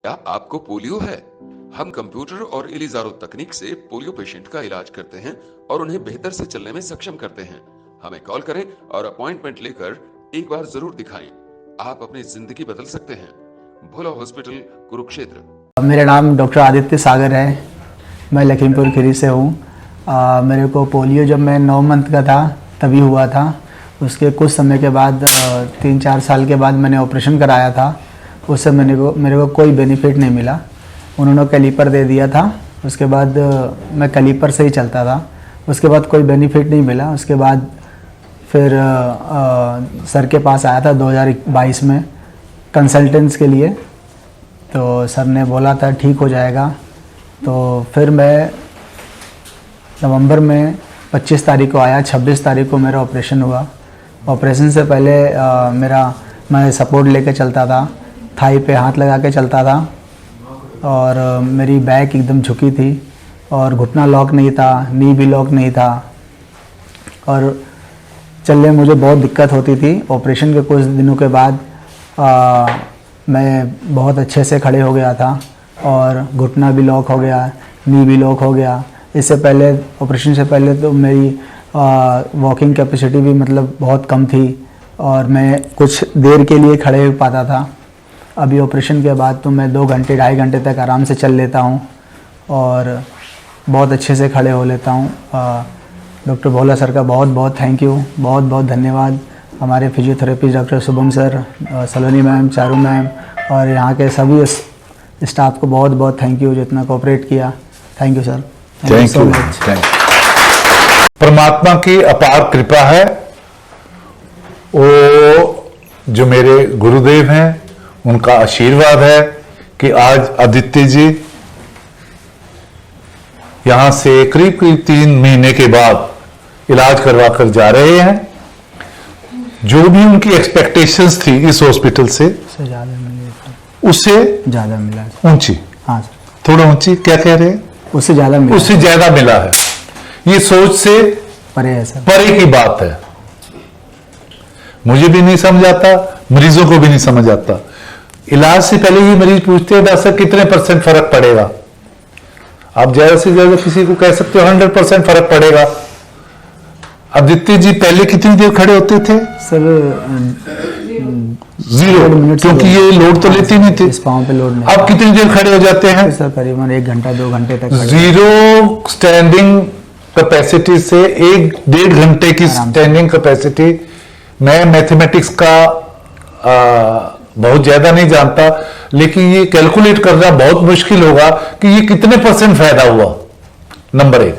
क्या आपको पोलियो है? हम कंप्यूटर और इलिजारो तकनीक से पोलियो पेशेंट का इलाज करते हैं और उन्हें बेहतर से चलने में सक्षम करते हैं। हमें कॉल करें और अपॉइंटमेंट लेकर एक बार जरूर दिखाएं। आप अपनी जिंदगी बदल सकते हैं। भोला हॉस्पिटल, कुरुक्षेत्र। मेरा नाम डॉक्टर आदित्य सागर है। मैं लखीमपुर खीरी से हूँ। मेरे को पोलियो जब मैं 9 मंथ का था तभी हुआ था। उसके कुछ समय के बाद 3-4 साल के बाद मैंने ऑपरेशन कराया था। उससे मेरे को कोई बेनिफिट नहीं मिला। उन्होंने कैलीपर दे दिया था। उसके बाद मैं कैलीपर से ही चलता था। उसके बाद कोई बेनिफिट नहीं मिला। उसके बाद फिर सर के पास आया था 2022 में कंसल्टेंस के लिए। तो सर ने बोला था ठीक हो जाएगा। तो फिर मैं नवंबर में 25 तारीख को आया। 26 तारीख को मेरा ऑपरेशन हुआ। ऑपरेशन से पहले मैं सपोर्ट लेके चलता था, थाई पे हाथ लगा के चलता था और मेरी बैक एकदम झुकी थी और घुटना लॉक नहीं था, नी भी लॉक नहीं था और चलने में मुझे बहुत दिक्कत होती थी। ऑपरेशन के कुछ दिनों के बाद मैं बहुत अच्छे से खड़े हो गया था और घुटना भी लॉक हो गया, नी भी लॉक हो गया। इससे पहले, ऑपरेशन से पहले तो मेरी वॉकिंग कैपेसिटी भी मतलब बहुत कम थी और मैं कुछ देर के लिए खड़े हो पाता था। अभी ऑपरेशन के बाद तो मैं 2 घंटे 2.5 घंटे तक आराम से चल लेता हूँ और बहुत अच्छे से खड़े हो लेता हूँ। डॉक्टर भोला सर का बहुत बहुत थैंक यू, बहुत बहुत धन्यवाद। हमारे फिजियोथेरेपिस्ट डॉक्टर शुभम सर, सलोनी मैम, चारू मैम और यहाँ के सभी स्टाफ को बहुत बहुत थैंक यू जो इतना कोऑपरेट किया। Thank you sir, thank you so much. परमात्मा की अपार कृपा है। वो जो मेरे गुरुदेव हैं उनका आशीर्वाद है कि आज आदित्य जी यहां से करीब 3 महीने के बाद इलाज करवा कर जा रहे हैं। जो भी उनकी एक्सपेक्टेशंस थी इस हॉस्पिटल से उससे ज़्यादा मिला। ऊंची, हाँ सर, थोड़ा ऊंची, क्या कह रहे हैं? उससे ज़्यादा मिला। उससे ज्यादा मिला है। ये सोच से परे है सर, परे की बात है। मुझे भी नहीं समझ आता, मरीजों को भी नहीं समझ आता। इलाज से पहले ही मरीज पूछते हैं डॉक्टर कितने % फर्क पड़ेगा। आप ज्यादा से ज्यादा किसी को कह सकते हो 100% फर्क पड़ेगा। आदित्य जी पहले कितनी देर खड़े होते थे? सर 0, क्योंकि ये लोड तो लेती नहीं थी। इस पाँव पे लोड नहीं। आप कितनी देर खड़े हो जाते हैं? सर करीबन 1 घंटा 2 घंटे तक। 0 स्टैंडिंग कैपेसिटी से 1-1.5 घंटे की स्टैंडिंग कैपेसिटी। मैं मैथमेटिक्स का बहुत ज्यादा नहीं जानता, लेकिन ये कैलकुलेट करना बहुत मुश्किल होगा कि ये कितने % फायदा हुआ। नंबर 1।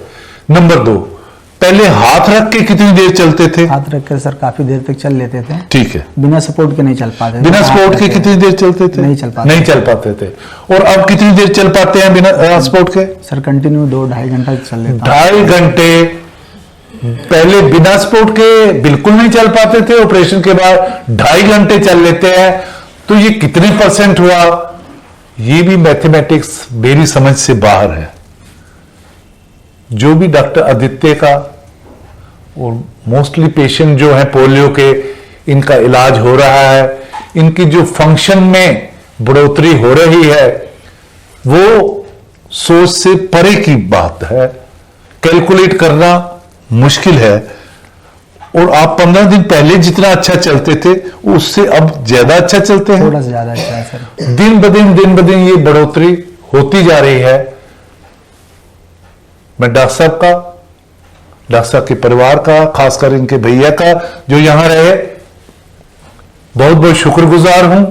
नंबर 2, पहले हाथ रख के कितनी देर चलते थे? हाथ रख कर सर काफी देर तक चल लेते थे। ठीक है। बिना सपोर्ट के नहीं चल पाते थे। बिना सपोर्ट के कितनी देर चलते थे? नहीं चल पाते। नहीं चल पाते थे। और अब कितनी देर चल पाते हैं बिना सपोर्ट के? सर कंटिन्यू 2-2.5 घंटा चल लेता। 2.5 घंटे पहले बिना सपोर्ट के बिल्कुल नहीं चल पाते थे। ऑपरेशन के बाद 2.5 घंटे चल लेते हैं। तो ये कितने % हुआ? ये भी मैथमेटिक्स मेरी समझ से बाहर है। जो भी डॉक्टर आदित्य का और मोस्टली पेशेंट जो है पोलियो के, इनका इलाज हो रहा है, इनकी जो फंक्शन में बढ़ोतरी हो रही है वो सोच से परे की बात है। कैलकुलेट करना मुश्किल है। और आप 15 दिन पहले जितना अच्छा चलते थे उससे अब ज्यादा अच्छा चलते हैं। थोड़ा सा ज्यादा अच्छा है सर। दिन ब दिन ये बढ़ोतरी होती जा रही है। मैं डॉक्टर साहब का, डॉक्टर साहब के परिवार का, खासकर इनके भैया का जो यहां रहे, बहुत बहुत शुक्रगुजार हूं।